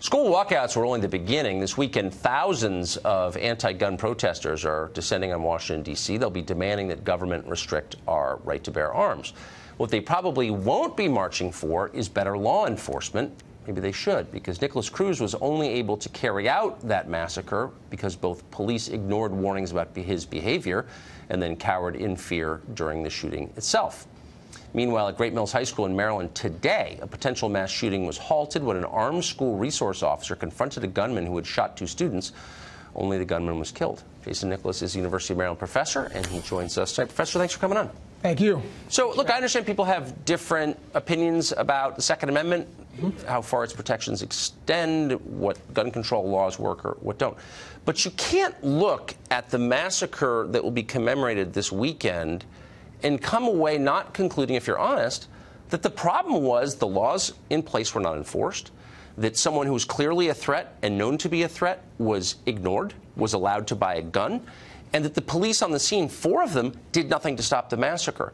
School walkouts were only the beginning. This weekend, thousands of anti-gun protesters are descending on Washington, D.C. They'll be demanding that government restrict our right to bear arms. What they probably won't be marching for is better law enforcement. Maybe they should, because Nicholas Cruz was only able to carry out that massacre because both police ignored warnings about his behavior and then cowered in fear during the shooting itself. Meanwhile, at Great Mills High School in Maryland today, a potential mass shooting was halted when an armed school resource officer confronted a gunman who had shot 2 students. Only the gunman was killed. Jason Nicholas is a University of Maryland professor, and he joins us tonight. Professor, thanks for coming on. Thank you. So, look, I understand people have different opinions about the Second Amendment, how far its protections extend, what gun control laws work or what don't. But you can't look at the massacre that will be commemorated this weekend and come away not concluding, if you're honest, that the problem was the laws in place were not enforced, that someone who was clearly a threat and known to be a threat was ignored, was allowed to buy a gun, and that the police on the scene, 4 of them, did nothing to stop the massacre.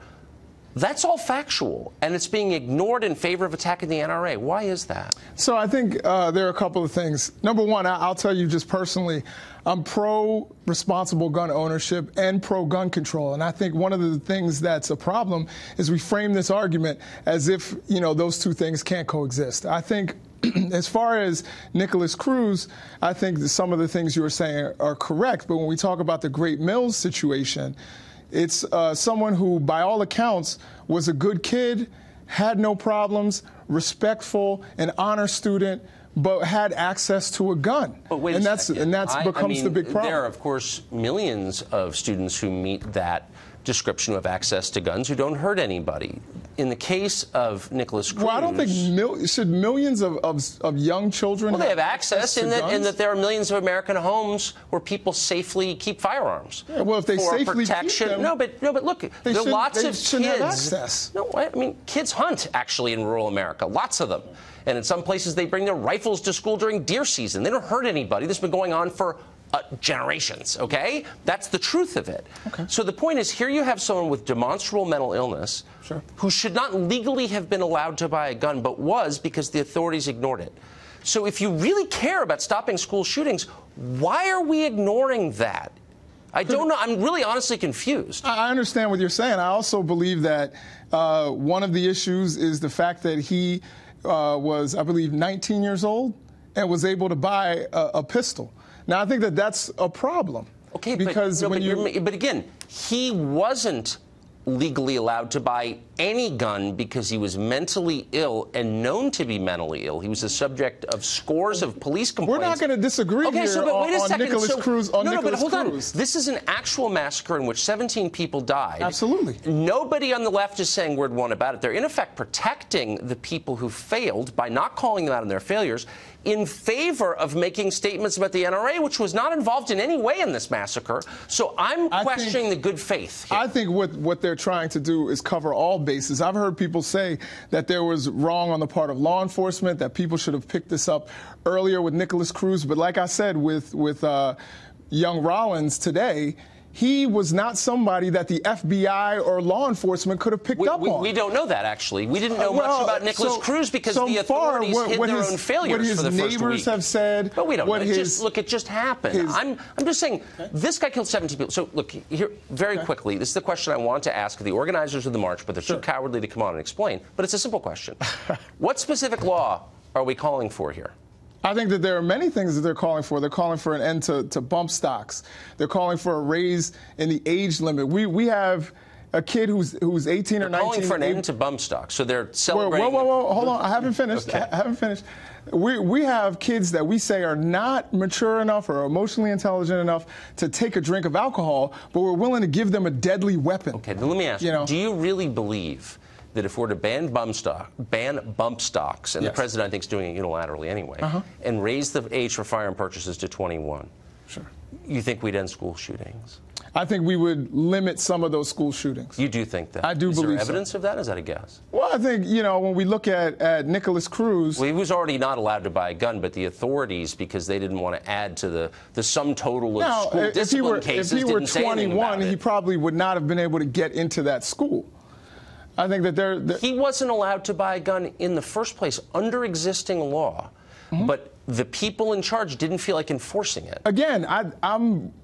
That's all factual, and it's being ignored in favor of attacking the NRA. Why is that? So I think there are a couple of things. Number one, I'll tell you just personally, I'm pro-responsible gun ownership and pro-gun control. And I think one of the things that's a problem is we frame this argument as if, those two things can't coexist. I think as far as Nicholas Cruz, I think that some of the things you were saying are correct. But when we talk about the Great Mills situation, it's someone who, by all accounts, was a good kid, had no problems, respectful, an honor student, but had access to a gun. But wait and a that's second. becomes the big problem. There are, of course, millions of students who meet that description of access to guns who don't hurt anybody. In the case of Nicholas Cruz... Well, I don't think should millions of young children... Well, they have access in that there are millions of American homes where people safely keep firearms. Yeah, well, if they for safely protection. keep them... No, but look, there are lots of kids... have access. No, I mean, kids hunt, actually, in rural America. Lots of them. And in some places, they bring their rifles to school during deer season. They don't hurt anybody. This has been going on for generations, okay? That's the truth of it. Okay. So the point is, here you have someone with demonstrable mental illness who should not legally have been allowed to buy a gun, but was because the authorities ignored it. So if you really care about stopping school shootings, why are we ignoring that? I don't know. I'm really honestly confused. I understand what you're saying. I also believe that one of the issues is the fact that he was, I believe, 19 years old and was able to buy a pistol. Now, I think that that's a problem. Okay, because but again, he wasn't legally allowed to buy any gun because he was mentally ill and known to be mentally ill. He was the subject of scores of police complaints. We're not going to disagree here on Nicholas Cruz. No, but hold on. This is an actual massacre in which 17 people died. Absolutely. Nobody on the left is saying word one about it. They're, in effect, protecting the people who failed by not calling them out on their failures in favor of making statements about the NRA, which was not involved in any way in this massacre. So I'm questioning the good faith here. I think what they're trying to do is cover all bases. I've heard people say that there was wrong on the part of law enforcement, that people should have picked this up earlier with Nicholas Cruz. But like I said, with young Rollins today, he was not somebody that the FBI or law enforcement could have picked up on. We don't know that, actually. We didn't know much about Nicholas Cruz because the authorities hid their own failures for the first week. What his neighbors have said. But we don't know. It just happened. I'm just saying, this guy killed 17 people. So, look, here, very quickly, this is the question I want to ask the organizers of the march, but they're too cowardly to come on and explain. But it's a simple question. What specific law are we calling for here? I think that there are many things that they're calling for. They're calling for an end to bump stocks. They're calling for a raise in the age limit. We have a kid who's 18 or 19. They're calling for an end to bump stocks. So they're celebrating. Whoa, hold on. I haven't finished. Okay. I haven't finished. We have kids that we say are not mature enough or emotionally intelligent enough to take a drink of alcohol, but we're willing to give them a deadly weapon. Okay, then let me ask you, do you really believe that if we're to ban bump stocks, and the president, I think, is doing it unilaterally anyway, and raise the age for firearm purchases to 21, you think we'd end school shootings? I think we would limit some of those school shootings. You do think that? I do believe so. Is there evidence of that? Is that a guess? Well, I think, when we look at Nicholas Cruz... Well, he was already not allowed to buy a gun, but the authorities, because they didn't want to add to the sum total of school discipline cases, didn't say anything about it. If he were 21, he probably would not have been able to get into that school. I think that he wasn't allowed to buy a gun in the first place under existing law, but the people in charge didn't feel like enforcing it. Again,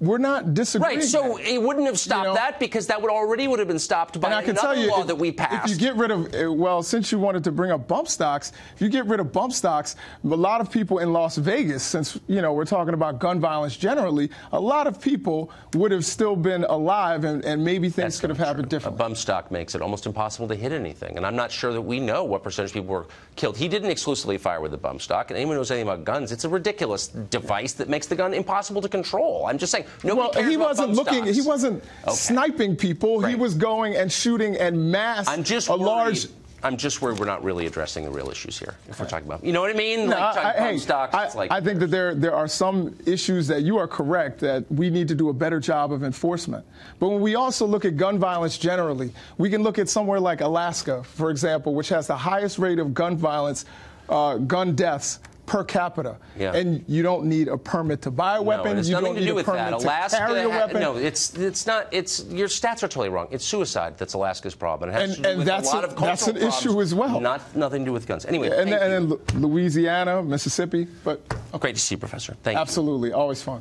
we're not disagreeing. Right, so it wouldn't have stopped that because that would have been stopped by another law that we passed. If you get rid of, well, since you wanted to bring up bump stocks, if you get rid of bump stocks, a lot of people in Las Vegas, since, we're talking about gun violence generally, a lot of people would have still been alive and maybe things could have happened differently. A bump stock makes it almost impossible to hit anything, and I'm not sure that we know what percentage of people were killed. He didn't exclusively fire with a bump stock, and anyone who knows anything about guns, it's a ridiculous device that makes the gun impossible to control. I'm just saying, nobody cares he about wasn't bump looking. stocks. He wasn't sniping people. Right. He was going and shooting en masse. I'm just worried we're not really addressing the real issues here. If we're talking about, you know what I mean? No, like bump stocks. I think that there are some issues that you are correct that we need to do a better job of enforcement. But when we also look at gun violence generally, we can look at somewhere like Alaska, for example, which has the highest rate of gun violence, gun deaths per capita, and you don't need a permit to buy a weapon. You don't need a permit to carry a weapon. No, it's not. Your stats are totally wrong. It's suicide that's Alaska's problem. It has to do with that's a lot of cultural an issue as well. Nothing to do with guns. Anyway, and then Louisiana, Mississippi. But great to see you, Professor. Thank you. Absolutely, always fun.